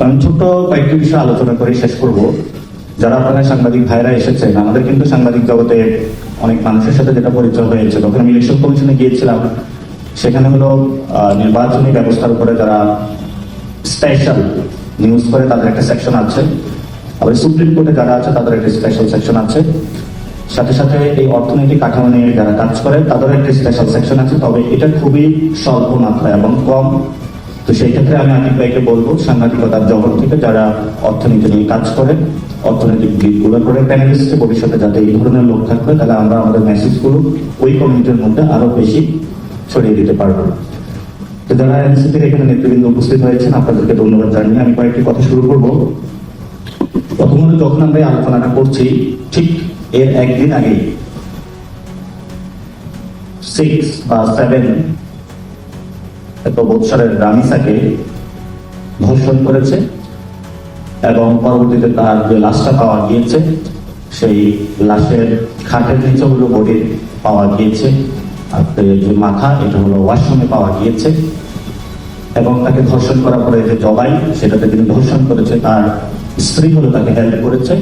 আমি ছোট্ট কয়েকটি বিষয় আলোচনা করে শেষ করব। যারা আপনারা সাংবাদিক ভাইরা এসেছেন, আমাদের কিন্তু সাংবাদিক জগতে অনেক মানুষের সাথে যেটা পরিচয় হয়েছে, যখন আমি ইলেকশন কমিশনে গিয়েছিলাম সেখানে হলো নির্বাচনী ব্যবস্থার উপরে যারা স্পেশাল নিউজ করে তাদের একটা সেকশন আছে, আবার সুপ্রিম কোর্টে যারা আছে তাদের একটা স্পেশাল সেকশন আছে, সাথে সাথে এই অর্থনৈতিক কাঠামো নিয়ে যারা কাজ করে তাদের একটা স্পেশাল সেকশন আছে। তবে এটা খুবই স্বল্প মাত্রায় এবং কম। তো সেই ক্ষেত্রে আমি আতিক ভাইকে বলবো, সাংবাদিকতার জগৎ থেকে যারা অর্থনীতি নিয়ে কাজ করে, অর্থনৈতিক দিকগুলো করে প্যানেলিস্টে ভবিষ্যতে যাতে এই ধরনের লোক থাকবে, তাহলে আমরা আমাদের মেসেজগুলো ওই কমিউনিটির মধ্যে আরো বেশি ছড়িয়ে দিতে পারবো। তো যারা এনসিপির এখানে নেতৃবৃন্দ উপস্থিত হয়েছেন, আপনাদেরকে ধন্যবাদ জানিয়ে আমি কয়েকটি কথা শুরু করবো। প্রথমত, যখন আমরা এই আলোচনাটা করছি ঠিক এর একদিন আগে 6 বা 7 বৎসরের রামিসাকে ধর্ষণ করেছে এবং পরবর্তীতে তার যে লাশটা পাওয়া গিয়েছে সেই লাশের খাটের নিচে হলো বডি পাওয়া গিয়েছে, আর যে মাথা এটা হলো ওয়াশরুমে পাওয়া গিয়েছে এবং তাকে ধর্ষণ করার পরে যে জবাই সেটাতে তিনি ধর্ষণ করেছে, তার স্ত্রী হলো তাকে হেল্প করেছে।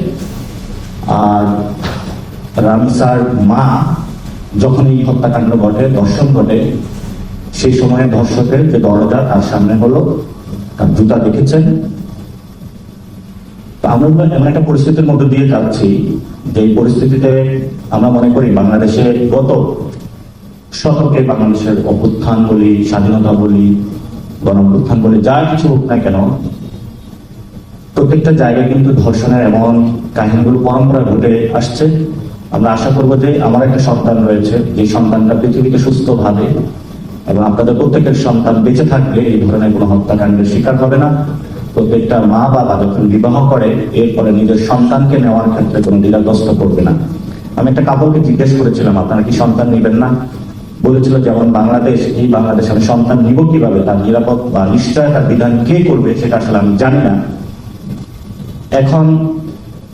আর রামিসার মা যখন এই হত্যাকাণ্ড ঘটে, ধর্ষণ ঘটে, সেই সময় ধর্ষকের যে দরজা তার সামনে হলো, তার জুতা দেখেছেন। আমরা এমন একটা পরিস্থিতির মধ্যে দিয়ে যাচ্ছি যে পরিস্থিতিতে আমরা মনে করি বাংলাদেশে গত শতকে বাংলাদেশের অভ্যুত্থান বলি, স্বাধীনতা বলি, গণ অভ্যুত্থান বলি, যা কিছু হোক না কেন, প্রত্যেকটা জায়গায় কিন্তু ধর্ষণের এমন কাহিনীগুলো পরম্পরা ঘটে আসছে। আমরা আশা করবো যে আমার একটা সন্তান রয়েছে, যে সন্তানটা পৃথিবীতে সুস্থভাবে এবং আপনাদের প্রত্যেকের সন্তান বেঁচে থাকলে এই ধরনের কোনো হত্যাকাণ্ডের শিকার হবে না। প্রত্যেকটা মা বাবা যখন বিবাহ করে এরপরে নিজের সন্তানকে নেওয়ার ক্ষেত্রে কোনো দ্বিধাগ্রস্ত করবে না। আমি একটা কাপড়কে জিজ্ঞেস করেছিলাম, আপনারা কি সন্তান নেবেন না? বলেছিল, যেমন বাংলাদেশ, এই বাংলাদেশে আমি সন্তান নিব কিভাবে, তার নিরাপদ বা নিশ্চয়তার বিধান কে করবে সেটা আসলে আমি জানি না। এখন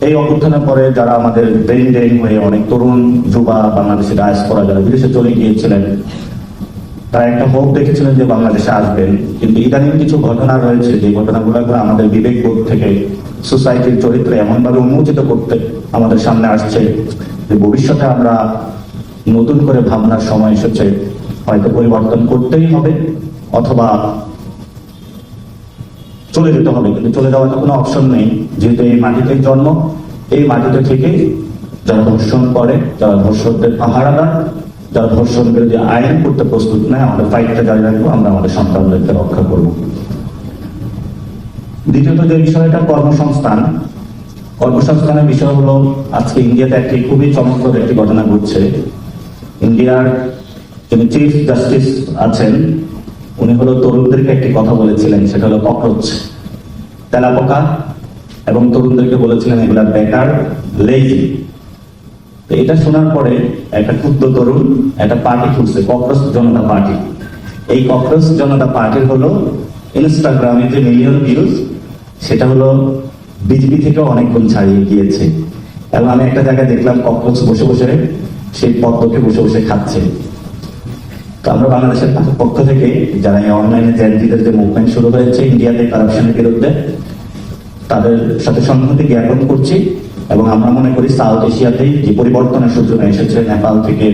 এই অভ্যুত্থানের পরে যারা আমাদের ব্রেইন ড্রেইন হয়ে অনেক তরুণ যুবা বাংলাদেশে ডায়াসপোরা যারা বিদেশে চলে গিয়েছিলেন, তারা একটা হোপ দেখেছিলেন যে বাংলাদেশে আসবেন, কিন্তু ইদানিং কিছু ঘটনা রয়েছে যে ঘটনাগুলো আমাদের বিবেকবোধ থেকে সোসাইটির চরিত্রে এমনভাবে উন্মোচিত করতে আমাদের সামনে আসছে যে ভবিষ্যতে আমরা নতুন করে ভাবনার সময় এসেছে, হয়তো পরিবর্তন করতেই হবে অথবা চলে যেতে হবে। কিন্তু চলে যাওয়ার কোনো অপশন নেই, যেহেতু এই মাটিতে জন্ম, এই মাটিতে থেকে যারা ধর্ষণ করে, যারা ধর্ষকদের পাহারাদার, যারা ধর্ষণ বিরোধী আইন করতে প্রস্তুত নেয়, আমাদের ফাইটটা জারি রাখবো, আমরা আমাদের সন্তানদেরকে রক্ষা করব। দ্বিতীয়ত যে বিষয়টা কর্মসংস্থান, কর্মসংস্থানের বিষয় হলো আজকে ইন্ডিয়াতে একটি খুবই চমৎকার একটি ঘটনা ঘটছে। ইন্ডিয়ার যিনি চিফ জাস্টিস আছেন উনি হলো তরুণদেরকে একটি কথা বলেছিলেন, সেটা হলো ককরোচ, তেলাপোকা, এবং তরুণদেরকে বলেছিলেন এগুলা বেকার, লেজি। এটা শোনার পরে একটা ক্ষুদ্র তরুণ একটা পার্টি খুলছে, ককরোচ জনতা পার্টি। এই ককরোচ জনতা পার্টির হলো ইনস্টাগ্রামে যে মিলিয়ন ভিউজ, সেটা হলো বিজেপি থেকে অনেক গুণ ছাড়িয়ে গিয়েছে। এবং আমি একটা জায়গায় দেখলাম ককরোচ বসে বসে সেই পদ্মকে বসে বসে খাচ্ছে। তো আমরা বাংলাদেশের পক্ষ থেকে যারা এই অনলাইনে জেনজিদের যে মুভমেন্ট শুরু হয়েছে ইন্ডিয়াতে কারাপশনের বিরুদ্ধে, তাদের সাথে সংহতি জ্ঞাপন করছি। এবং আমরা মনে করি সাউথ এশিয়াতেই যে পরিবর্তনের সূচনা এসেছে, নেপাল থেকে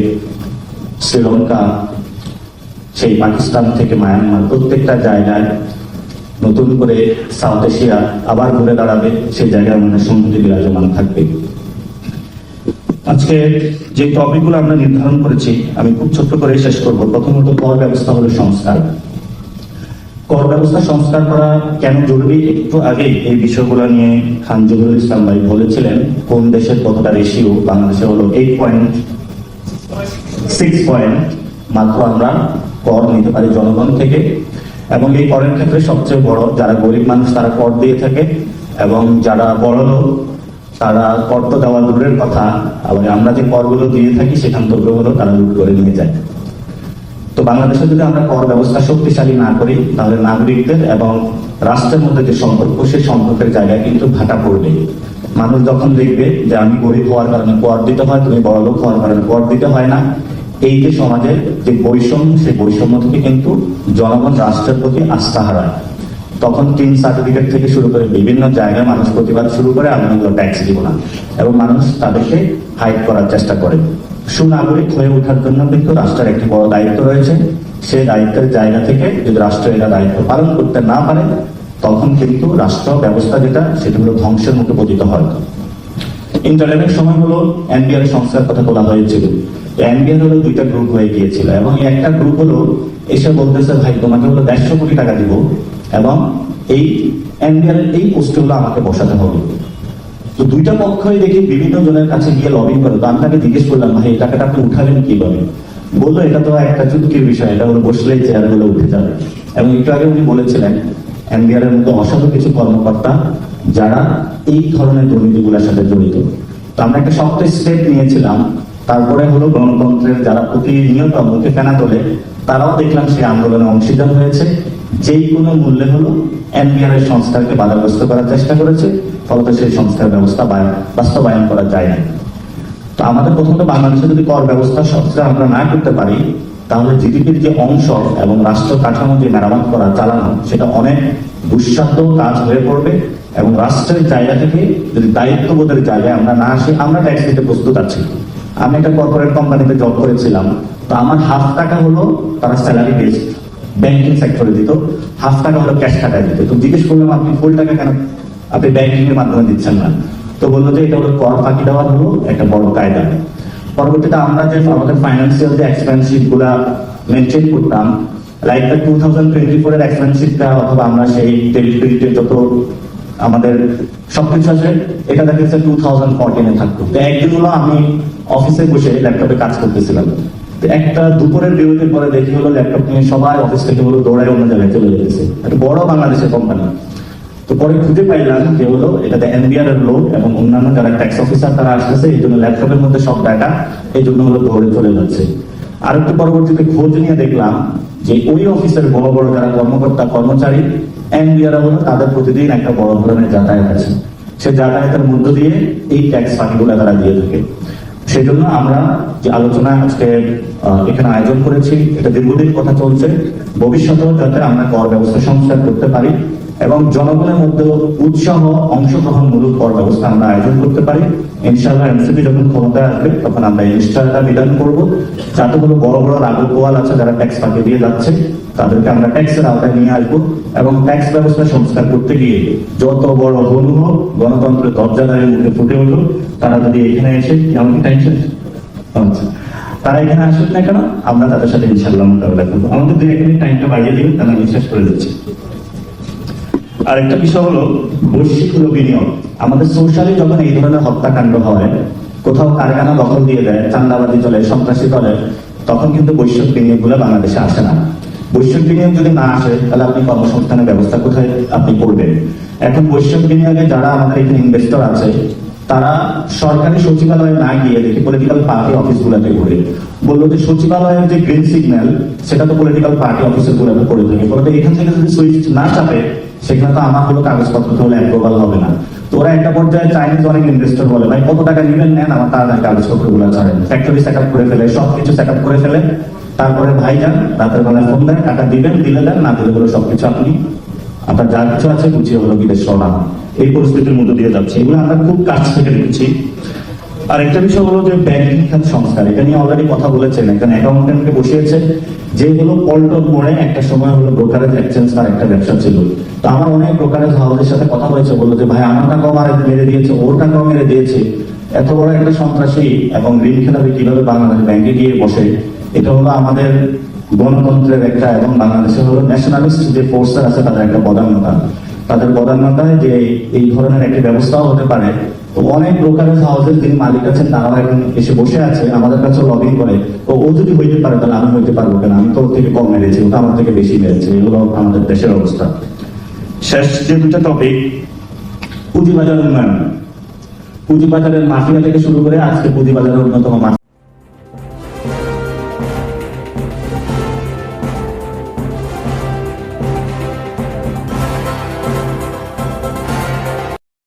শ্রীলঙ্কা, সেই পাকিস্তান থেকে মায়ানমার, প্রত্যেকটা জায়গায় নতুন করে সাউথ এশিয়া আবার ঘুরে দাঁড়াবে, সেই জায়গায় আমাদের সংহতি বিরাজমান থাকবে। আজকে যে টপিকগুলো আমরা নির্ধারণ করেছি আমি খুব ছোট্ট করে শেষ করব। প্রথমত, কর ব্যবস্থা হলো সংস্কার। কর ব্যবস্থা সংস্কার করা কেন জরুরি, একটু আগে এই বিষয়গুলো নিয়ে খান জহুরুল ইসলাম ভাই বলেছিলেন কোন দেশের কতটা রেশিও। বাংলাদেশে হলো 8.6 পয়েন্ট মাত্র আমরা কর নিতে পারি জনগণ থেকে, এবং এই করের ক্ষেত্রে সবচেয়ে বড় যারা গরিব মানুষ তারা কর দিয়ে থাকে, এবং যারা বড় লোক তারা কর তো দেওয়া দূরের কথা, আবার আমরা যে করগুলো দিয়ে থাকি সেখান থেকে হলো তারা লুট করে নিয়ে যায়। তো বাংলাদেশে যদি আমরা কর ব্যবস্থা শক্তিশালী না করি, তাহলে নাগরিকদের এবং রাষ্ট্রের মধ্যে যে সম্পর্ক, সেই সম্পর্কের জায়গায় কিন্তু ভাটা পড়বে। মানুষ যখন দেখবে যে আমি গরিব হওয়ার কারণে কর দিতে হয়, তুমি বড় লোক হওয়ার কারণে কর দিতে হয় না, এই যে সমাজের যে বৈষম্য, সেই বৈষম্য থেকে কিন্তু জনগণ রাষ্ট্রের প্রতি আস্থা হারায়। তখন টিন সার্টিফিকেট থেকে শুরু করে বিভিন্ন জায়গায় মানুষ প্রতিবাদ শুরু করে আমি এগুলো ট্যাক্স দিব না, এবং মানুষ তাদেরকে হাইড করার চেষ্টা করে। সুনাগরিক হয়ে ওঠার জন্য কিন্তু রাষ্ট্রের একটি বড় দায়িত্ব রয়েছে। সেই দায়িত্বের জায়গা থেকে যদি রাষ্ট্র এটা দায়িত্ব পালন করতে না পারে, তখন কিন্তু রাষ্ট্র ব্যবস্থা যেটা সেটা হলো ধ্বংসের মুখে পতিত হয়। ইন্টারনেটের সময় হলো এনবিআর সংস্কার কথা বলা হয়েছিল। এনবিআর হলো দুইটা গ্রুপ হয়ে গিয়েছিল, এবং একটা গ্রুপ হলো এসে বলতেছে ভাই তোমাকে হলো 150 কোটি টাকা দিব, এবং এই এনবিআর এই পোস্টে হলো আমাকে বসাতে হবে। তো দুইটা পক্ষই দেখি বিভিন্ন জনের কাছে গিয়ে লবিং করে। তো আমি তাকে জিজ্ঞেস করলাম ভাই এই টাকাটা আপনি উঠাবেন কিভাবে? বললো এটা তো একটা চুটকির বিষয়, এটা হলো বসলেই চেয়ার গুলো উঠে যাবে। এবং একটু আগে উনি বলেছিলেন এনবিআর এর মধ্যে অসাধু কিছু কর্মকর্তা যারা এই ধরনের দুর্নীতিগুলোর সাথে জড়িত। তো আমরা একটা শক্ত স্টেপ নিয়েছিলাম। তারপরে হলো গণতন্ত্রের যারা প্রতিনিয়ত মুখে ফেনা তোলে তারাও দেখলাম সেই আন্দোলনে অংশীদার হয়েছে। যেই কোনো মূল্যে হলো এনবিআর এর সংস্কারকে বাধাগ্রস্ত করার চেষ্টা করেছে, ফলত সেই সংস্কার ব্যবস্থা বাস্তবায়ন করা যায় না। তো আমাদের প্রথমত বাংলাদেশে যদি কর ব্যবস্থা সংস্কার আমরা না করতে পারি, তাহলে জিডিপির যে অংশ এবং রাষ্ট্র কাঠামো যে মেরামত করা চালানো সেটা অনেক দুঃসাধ্য কাজ হয়ে পড়বে। এবং রাষ্ট্রের জায়গা থেকে যদি দায়িত্ববোধের জায়গায় আমরা না আসি, আমরা ট্যাক্স দিতে প্রস্তুত আছি। আমি একটা কর্পোরেট কোম্পানিতে জব করেছিলাম, তো আমার $50 হলো তারা স্যালারি বেসড ব্যাংকিং সেক্টরে দিত, $50 হলো ক্যাশ টাকায় দিত। তো জিজ্ঞেস করলাম আপনি ফুল টাকা কেন আপনি ব্যাংকিং এর মাধ্যমে দিচ্ছেন না? তো বললো যে এটা হলো কর ফাঁকি দেওয়ার হলো একটা বড় কায়দা। পরবর্তীতে আমরা যে আমাদের ফাইন্যান্সিয়াল যে এক্সপেন্স শিট গুলা মেনটেন করতাম, লাইক 2024 এর এক্সপেন্স শিটটা অথবা আমরা সেই ডেবিট ক্রেডিটের যত আমাদের সবকিছু আছে এটা দেখা যাচ্ছে 2014 এ থাকতো। তো একদিন হলো আমি অফিসে বসে ল্যাপটপে কাজ করতেছিলাম, তো একটা দুপুরের বিরতির পরে দেখি হলো ল্যাপটপ নিয়ে সবাই অফিস থেকে হলো দৌড়ায় অন্য জায়গায় চলে যেতেছে, একটা বড় বাংলাদেশের কোম্পানি। তো পরে খুঁজে পাইলাম যে হলো এটাতে এনবিআর এর লোক এবং অন্যান্য যারা ট্যাক্স অফিসার তারা আসতেছে, এই জন্য ল্যাপটপের মধ্যে সব ডাটা এই জন্য হলো দৌড়ে চলে যাচ্ছে। আর একটু পরবর্তীতে খোঁজ নিয়ে দেখলাম যে ওই অফিসের বড় বড় যারা কর্মকর্তা কর্মচারী এনবিআর হলো তাদের প্রতিদিন একটা বড় ধরনের যাতায়াত আছে, সে যাতায়াতের মধ্য দিয়ে এই ট্যাক্স ফাঁকিগুলো তারা দিয়ে থাকে। সেই জন্য আমরা যে আলোচনা আজকে এখানে আয়োজন করেছি, এটা দীর্ঘদিন কথা চলছে, ভবিষ্যতেও যাতে আমরা কর ব্যবস্থা সংস্কার করতে পারি এবং জনগণের মধ্যে উৎসাহ অংশগ্রহণমূলক কর ব্যবস্থা আমরা আয়োজন করতে পারি। ইনশাআল্লাহ এনসিপি যখন ক্ষমতায় আসবে তখন আমরা এই নিষ্ঠাটা বিধান করবো, যাতে কোনো বড় বড় রাঘব বোয়াল আছে যারা ট্যাক্স ফাঁকি দিয়ে যাচ্ছে তাদেরকে আমরা ট্যাক্সের আওতায় নিয়ে আসবো, এবং ট্যাক্স ব্যবস্থা সংস্কার করতে গিয়ে যত বড় হলু হোক গণতন্ত্রের দরজাদারের মুখে ফুটে উঠুক, তারা যদি এখানে এসে এমন টেনশন আচ্ছা তারা এখানে আসুক না কেন, আমরা তাদের সাথে ইনশাআল্লাহ মোকাবেলা করবো। আমাদের 2 মিনিট টাইমটা বাড়িয়ে দিবেন, তারা বিশ্বাস করে দিচ্ছি। আরেকটা বিষয় হলো বৈশ্বিক হলো বিনিয়োগ। আমাদের সোশ্যালি যখন এই ধরনের হত্যাকাণ্ড হয়, কোথাও কারখানা দখল দিয়ে দেয়, চাঁদাবাজি চলে, সন্ত্রাসী চলে, তখন কিন্তু বৈশ্বিক বিনিয়োগ গুলো বাংলাদেশে আসে না। বৈশ্বিক বিনিয়োগ যদি না আসে তাহলে আপনি কর্মসংস্থানের ব্যবস্থা কোথায় আপনি করবেন? এখন বৈশ্বিক বিনিয়োগে যারা আমাদের এখানে ইনভেস্টর আছে তারা সরকারি সচিবালয়ে না গিয়ে দেখি পলিটিক্যাল পার্টি অফিস গুলাতে ঘুরে। বললো যে সচিবালয়ের যে গ্রিন সিগন্যাল সেটা তো পলিটিক্যাল পার্টি অফিসের গুলাতে করে থাকে, ফলে এখান থেকে যদি সুইচ না চাপে সেখানে তো আমার হলো কাগজপত্র হলে অ্যাপ্রুভাল হবে না। তো ওরা একটা পর্যায়ে চাইনিজ অনেক ইনভেস্টর বলে ভাই কত টাকা নেবেন নেন, আমার তাড়াতাড়ি কাগজপত্র গুলো ছাড়েন, ফ্যাক্টরি সেট আপ করে ফেলে, সবকিছু সেট আপ করে ফেলে, তারপরে ভাই যান রাতের বেলায় ফোন দেন, টাকা দিবেন, দিলে দেন, না দিলে হলো সবকিছু আপনি আপনার যা কিছু আছে গুছিয়ে হলো বিদেশ সরান। এই পরিস্থিতির মধ্যে দিয়ে যাচ্ছে, এগুলো আমরা খুব কাছ থেকে দেখেছি। আর একটা বিষয় হলো যে ব্যাংকিং খাত সংস্কার, এটা নিয়ে অলরেডি কথা বলেছেন, এখানে অ্যাকাউন্টেন্টকে বসিয়েছে, যে হলো পল্টন মোড়ে একটা সময় হলো ব্রোকারেজ এক্সচেঞ্জ তার একটা ব্যবসা ছিল। তো আমার অনেক ব্রোকারেজ হাউসের সাথে কথা হয়েছে, বললো যে ভাই আমার টাকাও মেরে দিয়েছে, ওর টাকাও মেরে দিয়েছে, এত বড় একটা সন্ত্রাসী এবং ঋণ খেলাপি কিভাবে বাংলাদেশ ব্যাংকে গিয়ে বসে। এটা হলো আমাদের গণতন্ত্রের একটা এবং বাংলাদেশের হলো ন্যাশনালিস্ট যে ফোর্সের আছে তাদের একটা বদান্যতা, তাদের বদান্যতায় যে এই ধরনের একটি ব্যবস্থাও হতে পারে। তো অনেক ব্রোকারেজ হাউসের যিনি মালিক আছেন তারাও এখন এসে বসে আছে, আমাদের কাছে লবিং করে, তো ও যদি হইতে পারে তাহলে আমি হইতে পারবো কেন, আমি তো ওর থেকে কম মেরেছি, ও তো আমার থেকে বেশি মেরেছে। এগুলো আমাদের দেশের অবস্থা। শেষ যে দুটো টপিক, পুঁজিবাজার উন্নয়ন, পুঁজিবাজারের মাফিয়া থেকে শুরু করে আজকে পুঁজিবাজারের অন্যতম